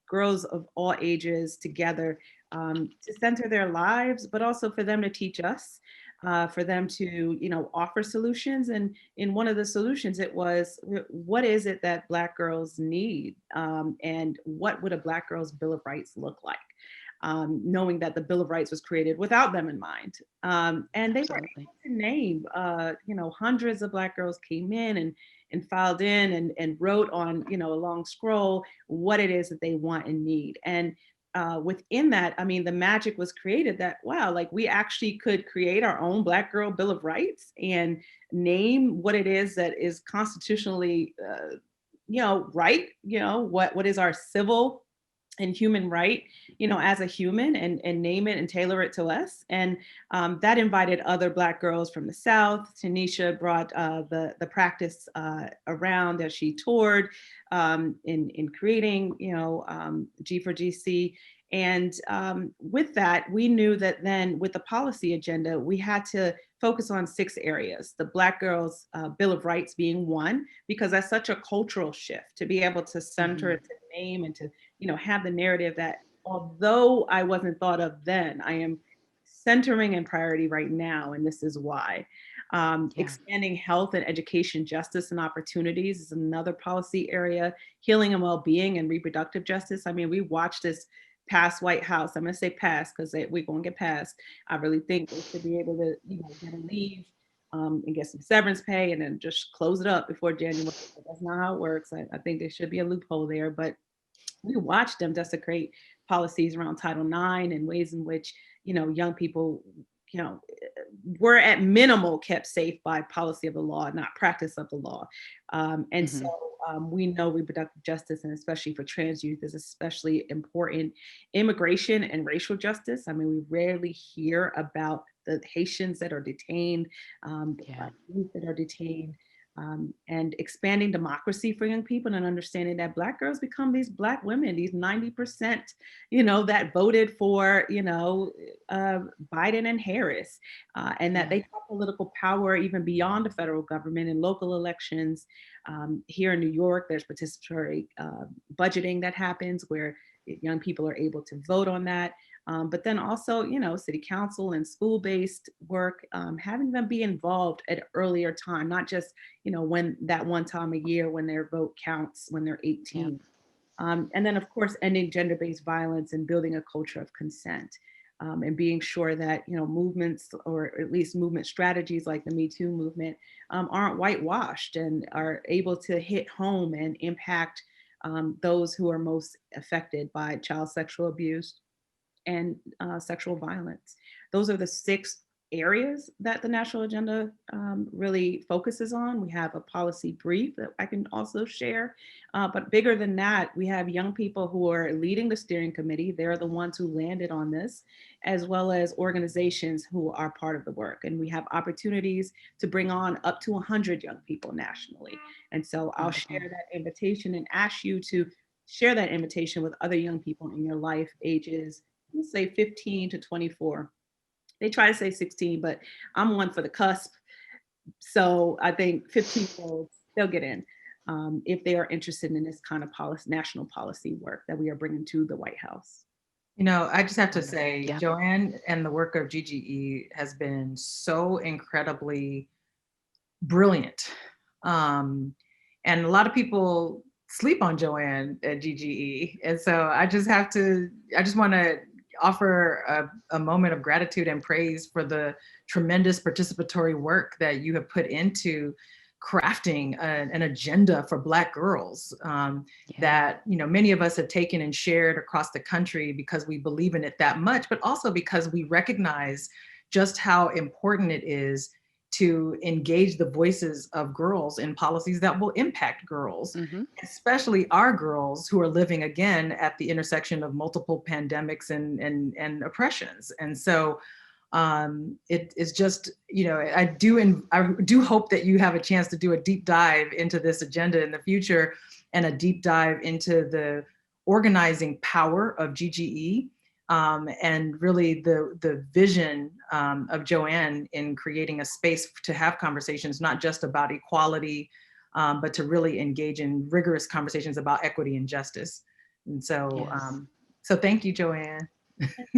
girls of all ages together to center their lives, but also for them to teach us, for them to, you know, offer solutions. And in one of the solutions, it was, what is it that Black girls need? And what would a Black girl's Bill of Rights look like? Knowing that the Bill of Rights was created without them in mind. And they were able to name, you know, hundreds of Black girls came in and filed in and wrote on, you know, a long scroll what it is that they want and need. And within that, I mean, the magic was created that, wow, like we actually could create our own Black Girl Bill of Rights and name what it is that is constitutionally, you know, right, you know, what is our civil and human right, you know, as a human, and name it and tailor it to us. And that invited other Black girls from the South. Tanisha brought the practice around as she toured in creating, you know, G4GC. And with that, we knew that then with the policy agenda, we had to focus on 6 areas, the Black girls Bill of Rights being one, because that's such a cultural shift to be able to center it, to name and to, you know, have the narrative that although I wasn't thought of then, I am centering in priority right now, and this is why. Expanding health and education justice and opportunities is another policy area. Healing and well-being and reproductive justice. I mean, we watched this past White House. I'm gonna say past because we're gonna get past. I really think they should be able to, you know, get a leave and get some severance pay and then just close it up before January. That's not how it works. I think there should be a loophole there, but we watched them desecrate policies around Title IX and ways in which, young people, were at minimal kept safe by policy of the law, not practice of the law. And so we know reproductive justice, and especially for trans youth, is especially important. Immigration and racial justice. I mean, we rarely hear about the Haitians that are detained, the Black youth that are detained. And expanding democracy for young people, and understanding that Black girls become these Black women, these 90%, that voted for, Biden and Harris, and that they have political power even beyond the federal government in local elections. Here in New York, there's participatory budgeting that happens where young people are able to vote on that. But then also, city council and school-based work, having them be involved at an earlier time, not just, when that one time a year when their vote counts when they're 18. And then, of course, ending gender-based violence and building a culture of consent. And being sure that, movements, or at least movement strategies like the Me Too movement, aren't whitewashed and are able to hit home and impact those who are most affected by child sexual abuse and sexual violence. Those are the 6 areas that the national agenda really focuses on. We have a policy brief that I can also share, but bigger than that, we have young people who are leading the steering committee. They're the ones who landed on this, as well as organizations who are part of the work. And we have opportunities to bring on up to 100 young people nationally. And so I'll share that invitation and ask you to share that invitation with other young people in your life, ages, let's say 15 to 24. They try to say 16, but I'm one for the cusp. So I think 15-year-olds, they'll get in if they are interested in this kind of national policy work that we are bringing to the White House. I just have to say, Joanne and the work of GGE has been so incredibly brilliant. And a lot of people sleep on Joanne at GGE. And so I just want to offer a moment of gratitude and praise for the tremendous participatory work that you have put into crafting an agenda for Black girls that many of us have taken and shared across the country because we believe in it that much, but also because we recognize just how important it is to engage the voices of girls in policies that will impact girls, especially our girls who are living again at the intersection of multiple pandemics and oppressions. And so it is just, I do hope that you have a chance to do a deep dive into this agenda in the future, and a deep dive into the organizing power of GGE. And really the vision of Joanne in creating a space to have conversations, not just about equality, but to really engage in rigorous conversations about equity and justice. And so, so thank you, Joanne.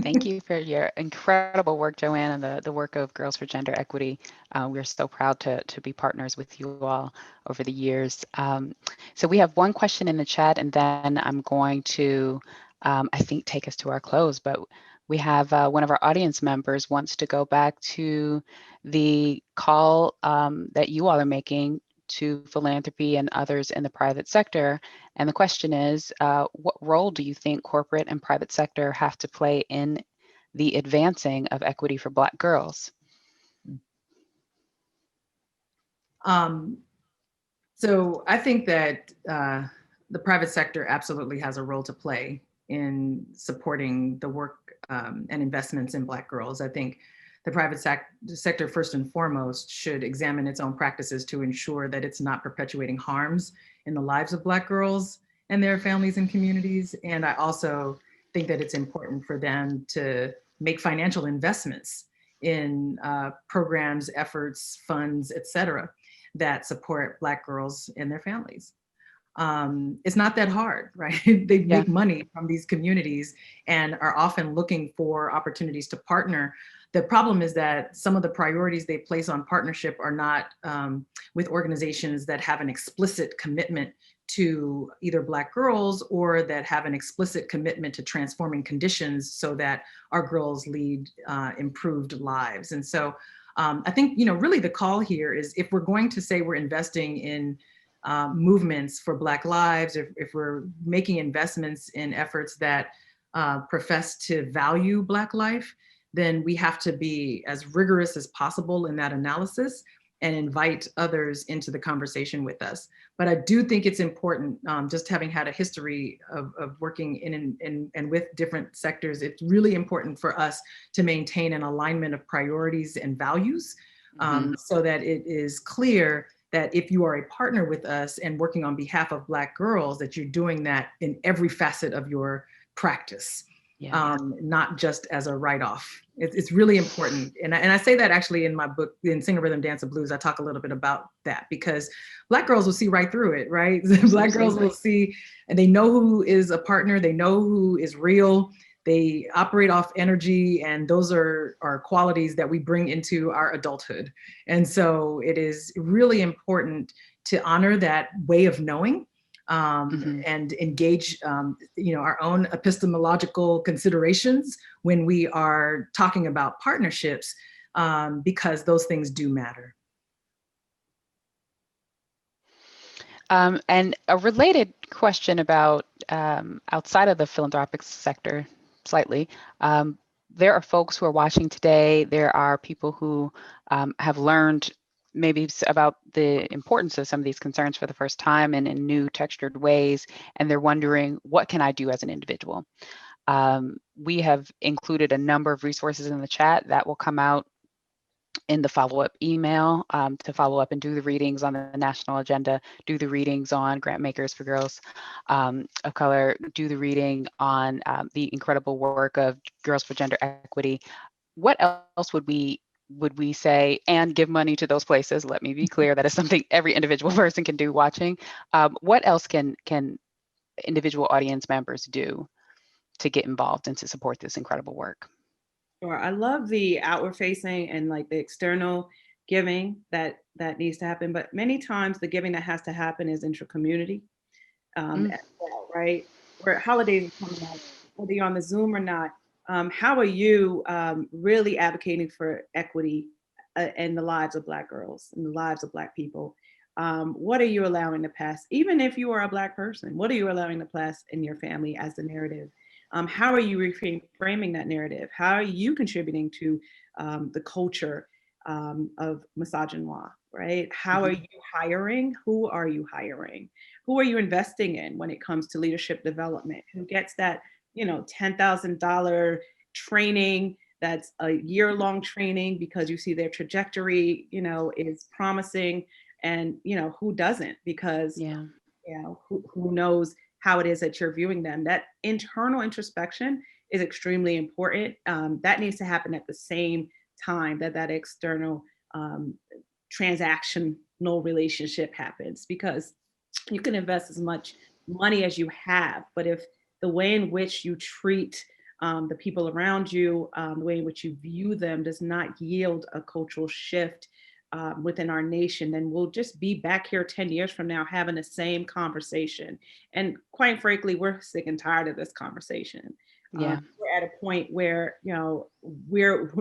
Thank you for your incredible work, Joanne, and the work of Girls for Gender Equity. We're so proud to be partners with you all over the years. So we have one question in the chat, and then I'm going to I think take us to our close, but we have one of our audience members wants to go back to the call that you all are making to philanthropy and others in the private sector. And the question is, what role do you think corporate and private sector have to play in the advancing of equity for Black girls? So I think that the private sector absolutely has a role to play in supporting the work and investments in Black girls. I think the private sector, first and foremost, should examine its own practices to ensure that it's not perpetuating harms in the lives of Black girls and their families and communities. And I also think that it's important for them to make financial investments in programs, efforts, funds, et cetera, that support Black girls and their families. It's not that hard, right? They make money from these communities and are often looking for opportunities to partner. The problem is that some of the priorities they place on partnership are not with organizations that have an explicit commitment to either Black girls, or that have an explicit commitment to transforming conditions so that our girls lead improved lives. And so I think, really the call here is, if we're going to say we're investing in movements for Black lives, if we're making investments in efforts that profess to value Black life, then we have to be as rigorous as possible in that analysis and invite others into the conversation with us. But I do think it's important, just having had a history of working in and with different sectors, it's really important for us to maintain an alignment of priorities and values, so that it is clear that if you are a partner with us and working on behalf of Black girls, that you're doing that in every facet of your practice. Yeah. Not just as a write-off. It's really important. And I say that actually in my book, in Sing a Rhythm, Dance a Blues, I talk a little bit about that, because Black girls will see right through it, right? Black girls will see, and they know who is a partner, they know who is real, they operate off energy, and those are qualities that we bring into our adulthood. And so it is really important to honor that way of knowing, and engage, our own epistemological considerations when we are talking about partnerships, because those things do matter. And a related question about outside of the philanthropic sector, slightly, there are folks who are watching today. There are people who have learned maybe about the importance of some of these concerns for the first time and in new textured ways, and they're wondering, what can I do as an individual? We have included a number of resources in the chat that will come out in the follow-up email to follow up and do the readings on the national agenda, do the readings on grant makers for girls of color, do the reading on the incredible work of Girls for Gender Equity. What else would we say, and give money to those places? Let me be clear, that is something every individual person can do watching. What else can individual audience members do to get involved and to support this incredible work? Sure. I love the outward facing and like the external giving that needs to happen. But many times the giving that has to happen is intra-community as well, right? Where holidays are coming up, whether you're on the Zoom or not, how are you really advocating for equity in the lives of Black girls, in the lives of Black people? What are you allowing to pass? Even if you are a Black person, what are you allowing to pass in your family as the narrative? How are you reframing that narrative? How are you contributing to the culture of misogynoir, right? How are you hiring? Who are you hiring? Who are you investing in when it comes to leadership development? Who gets that, $10,000 training that's a year-long training because you see their trajectory, is promising, and who doesn't, because who knows how it is that you're viewing them. That internal introspection is extremely important. That needs to happen at the same time that external transactional relationship happens, because you can invest as much money as you have, but if the way in which you treat the people around you, the way in which you view them does not yield a cultural shift within our nation, then we'll just be back here 10 years from now having the same conversation. And quite frankly, we're sick and tired of this conversation. We're at a point where, we're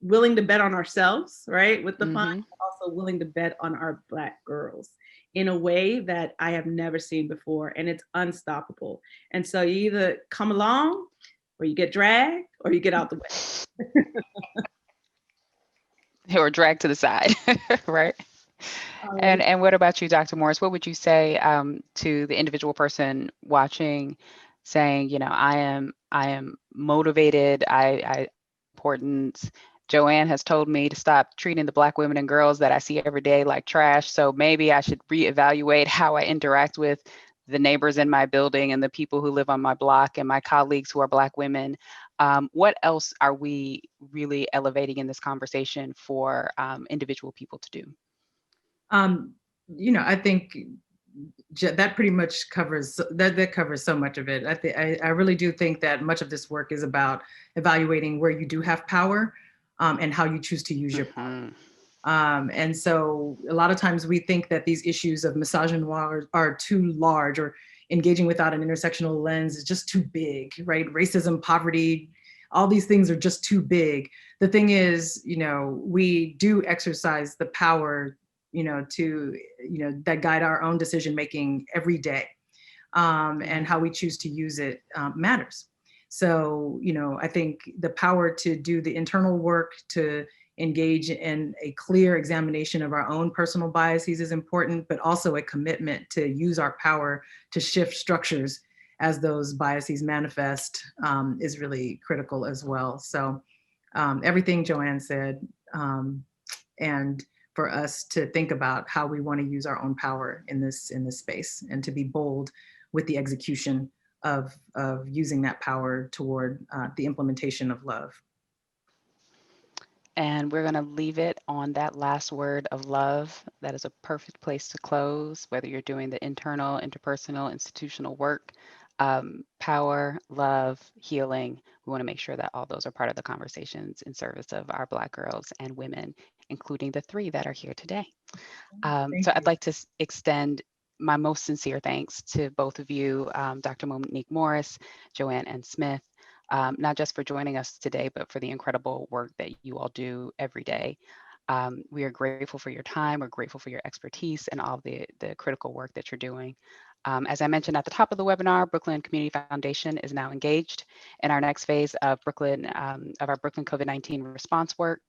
willing to bet on ourselves, right, with the fund, but also willing to bet on our Black girls in a way that I have never seen before, and it's unstoppable. And so you either come along, or you get dragged, or you get out the way. Or dragged to the side, right? And what about you, Dr. Morris? What would you say to the individual person watching, saying, I am motivated, I important. Joanne has told me to stop treating the Black women and girls that I see every day like trash, so maybe I should reevaluate how I interact with the neighbors in my building and the people who live on my block and my colleagues who are Black women. What else are we really elevating in this conversation for individual people to do? I think that pretty much covers that covers so much of it. I really do think that much of this work is about evaluating where you do have power, and how you choose to use your power. And so a lot of times we think that these issues of misogynoir are too large, or engaging without an intersectional lens is just too big, right? Racism, poverty, all these things are just too big. The thing is, we do exercise the power that guide our own decision making every day, and how we choose to use it matters. So, I think the power to do the internal work, to engage in a clear examination of our own personal biases is important, but also a commitment to use our power to shift structures as those biases manifest is really critical as well. So everything Joanne said, and for us to think about how we want to use our own power in this space, and to be bold with the execution of using that power toward the implementation of love. And we're going to leave it on that last word of love. That is a perfect place to close, whether you're doing the internal, interpersonal, institutional work, power, love, healing. We want to make sure that all those are part of the conversations in service of our Black girls and women, including the 3 that are here today. So I'd like to extend my most sincere thanks to both of you, Dr. Monique Morris, Joanne N. Smith, not just for joining us today, but for the incredible work that you all do every day. We are grateful for your time. We're grateful for your expertise and all the critical work that you're doing. As I mentioned at the top of the webinar, Brooklyn Community Foundation is now engaged in our next phase of our Brooklyn COVID-19 response work.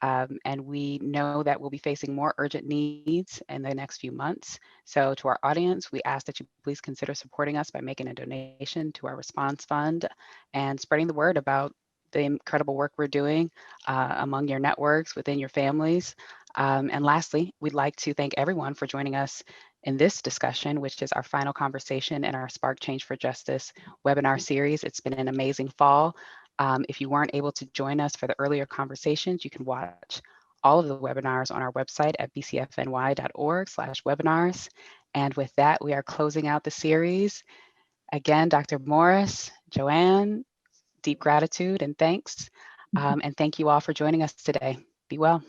And we know that we'll be facing more urgent needs in the next few months. So to our audience, we ask that you please consider supporting us by making a donation to our response fund and spreading the word about the incredible work we're doing among your networks, within your families. And lastly, we'd like to thank everyone for joining us in this discussion, which is our final conversation in our Spark Change for Justice webinar series. It's been an amazing fall. If you weren't able to join us for the earlier conversations, you can watch all of the webinars on our website at bcfny.org/webinars. And with that, we are closing out the series. Again, Dr. Morris, Joanne, deep gratitude and thanks. And thank you all for joining us today. Be well.